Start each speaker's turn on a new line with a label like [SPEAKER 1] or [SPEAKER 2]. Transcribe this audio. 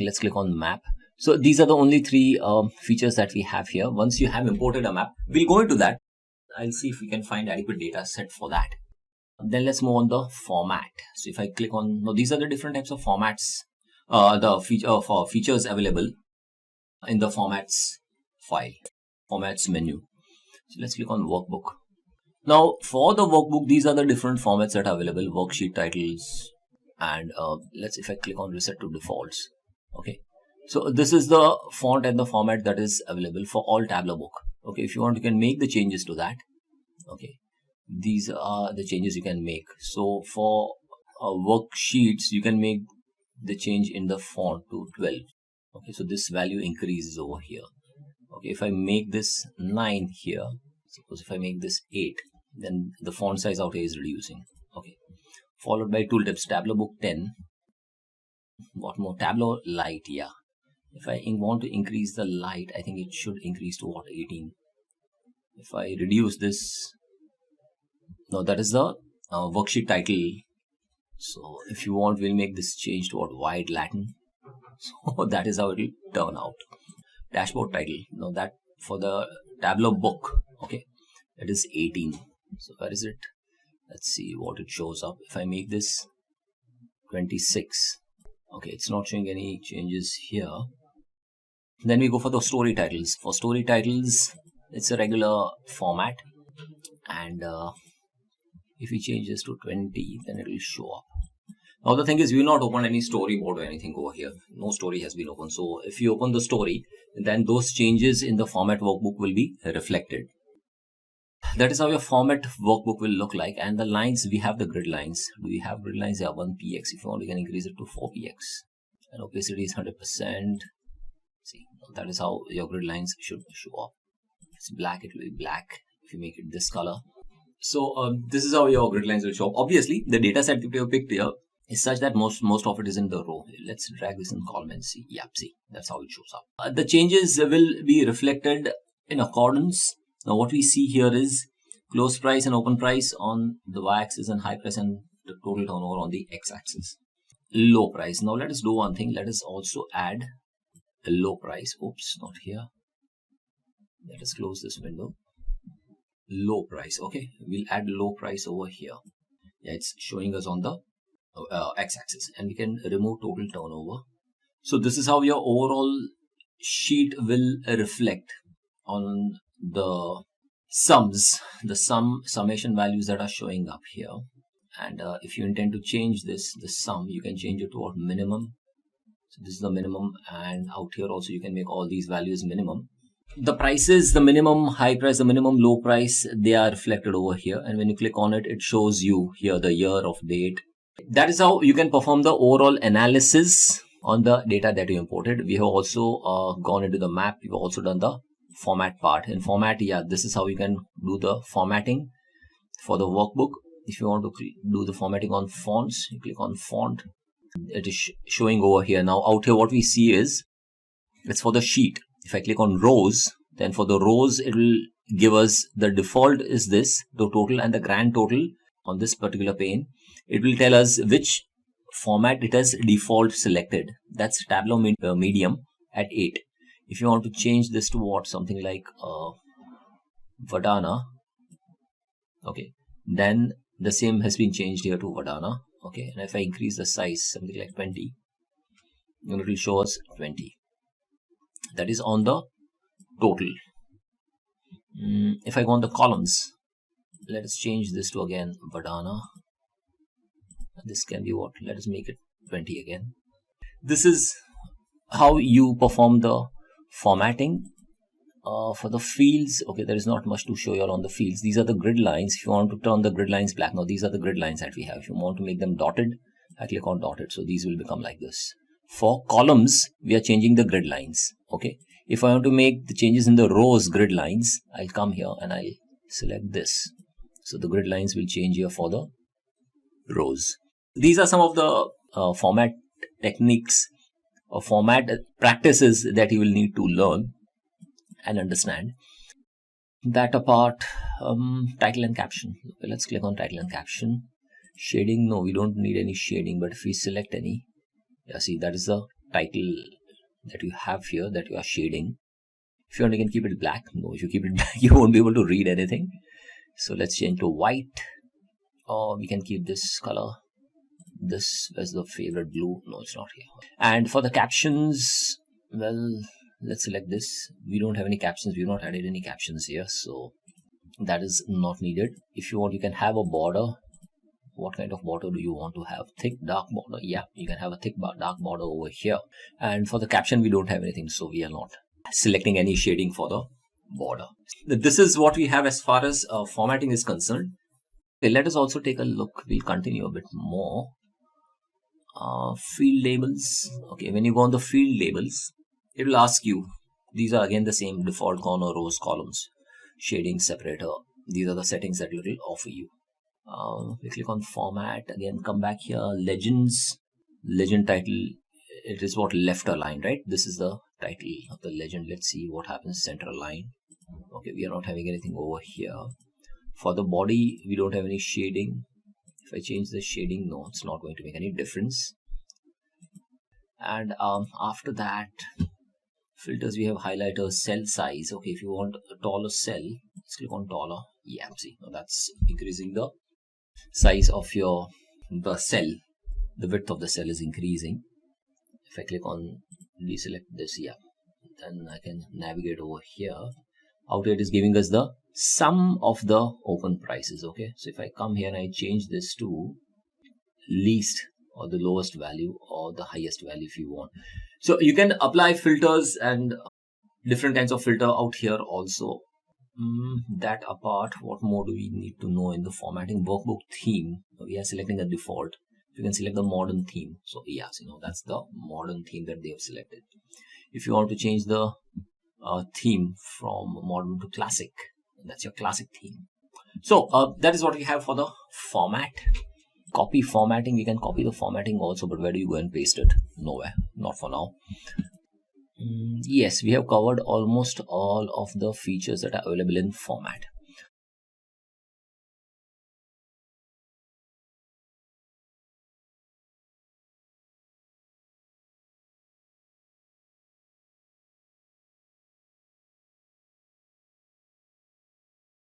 [SPEAKER 1] let's click on map. So these are the only three features that we have here. Once you have imported a map, we'll go into that. I'll see if we can find adequate data set for that. Then let's move on the format. So if I click on, now these are the different types of formats, the features available in the formats file, formats menu. So let's click on workbook. Now for the workbook, these are the different formats that are available, worksheet titles, and if I click on reset to defaults. Okay. So this is the font and the format that is available for all Tableau book. Okay. If you want, you can make the changes to that. Okay. These are the changes you can make. So for worksheets, you can make the change in the font to 12. Okay, so this value increases over here. Okay, if I make this 9 here, suppose if I make this 8, then the font size out here is reducing. Okay, followed by tooltips, Tableau book 10. What more? Tableau light, yeah. If I want to increase the light, I think it should increase to what, 18. If I reduce this, now that is the worksheet title. So if you want, we'll make this change to what, white Latin. So that is how it will turn out. Dashboard title. Now that for the Tableau book, okay, it is 18. So where is it? Let's see what it shows up. If I make this 26, okay, it's not showing any changes here. Then we go for the story titles. For story titles, it's a regular format, and if we change this to 20, then it will show up. Now the thing is, we will not open any storyboard or anything over here. No story has been opened. So if you open the story, then those changes in the format workbook will be reflected. That is how your format workbook will look like. And the lines, we have the grid lines. Do we have grid lines? Yeah, 1px. If you want, you can increase it to 4px. And opacity is 100%. See, that is how your grid lines should show up. If it's black, it will be black. If you make it this color. So this is how your grid lines will show up. Obviously, the data set that you have picked here is such that most of it is in the row. Let's drag this in column and see. Yeah, see, that's how it shows up. The changes will be reflected in accordance. Now what we see here is close price and open price on the y-axis and high price and the total turnover on the x-axis. Low price. Now let us do one thing. Let us also add a low price. Oops, not here. Let us close this window. Low price. Okay, we'll add low price over here. Yeah, it's showing us on the x-axis, and we can remove total turnover. So this is how your overall sheet will reflect on the sums, the summation values that are showing up here. And if you intend to change this, the sum, you can change it to what, minimum. So this is the minimum, and out here also you can make all these values minimum. The prices, the minimum high price, the minimum low price, they are reflected over here. And when you click on it, it shows you here the year of date. That is how you can perform the overall analysis on the data that you imported. We have also gone into the map. We've also done the format part. In format, yeah, this is how you can do the formatting for the workbook. If you want to do the formatting on fonts, you click on font. It is showing over here. Now out here, what we see is it's for the sheet. If I click on rows, then for the rows, it will give us the default is this, the total and the grand total on this particular pane. It will tell us which format it has default selected. That's Tableau medium at 8. If you want to change this to what, something like Vadana, okay, then the same has been changed here to Vadana. Okay, and if I increase the size, something like 20, then it will show us 20. That is on the total. If I go on the columns, let us change this to again Vadana. This can be what? Let us make it 20 again. This is how you perform the formatting. For the fields, okay, there is not much to show you on the fields. These are the grid lines. If you want to turn the grid lines black, now these are the grid lines that we have. If you want to make them dotted, I click on dotted. So these will become like this. For columns, we are changing the grid lines. Okay. If I want to make the changes in the rows grid lines, I'll come here and I'll select this. So the grid lines will change here for the rows. These are some of the format techniques or format practices that you will need to learn and understand. That apart, title and caption. Okay, let's click on title and caption. Shading, no, we don't need any shading, but if we select any, yeah, see, that is the title that you have here that you are shading. If you want, you can keep it black. No, if you keep it black, you won't be able to read anything. So let's change to white, or we can keep this color. This is the favorite blue. No, it's not here. And for the captions, well, let's select this. We don't have any captions. We've not added any captions here, so that is not needed. If you want, you can have a border. What kind of border do you want to have? Thick, dark border? Yeah, you can have a thick, dark border over here. And for the caption, we don't have anything, so we are not selecting any shading for the border. This is what we have as far as formatting is concerned. Okay, let us also take a look. We'll continue a bit more. Field labels. Okay, when you go on the field labels, it will ask you. These are again the same default corner, rows, columns, shading, separator. These are the settings that it will offer you. We click on format. Again, come back here. Legends. Legend title. It is what left aligned, right? This is the title of the legend. Let's see what happens. Center align. Okay, we are not having anything over here. For the body, we don't have any shading. If I change the shading, no, it's not going to make any difference. And after that, filters, we have highlighters, cell size. Okay, if you want a taller cell, let's click on taller. Yeah, see, now that's increasing the size of the cell. The width of the cell is increasing. If I click on deselect this, yeah, then I can navigate over here. Out here it is giving us the sum of the open prices. Okay, so if I come here and I change this to least or the lowest value or the highest value if you want. So you can apply filters and different kinds of filter out here also. That apart, what more do we need to know in the formatting? Workbook theme, we are selecting a default. You can select the modern theme. So yes, that's the modern theme that they have selected. If you want to change the theme from modern to classic, that's your classic theme. So that is what we have for the format. Copy formatting, we can copy the formatting also, but where do you go and paste it? Nowhere, not for now. Yes, we have covered almost all of the features that are available in format.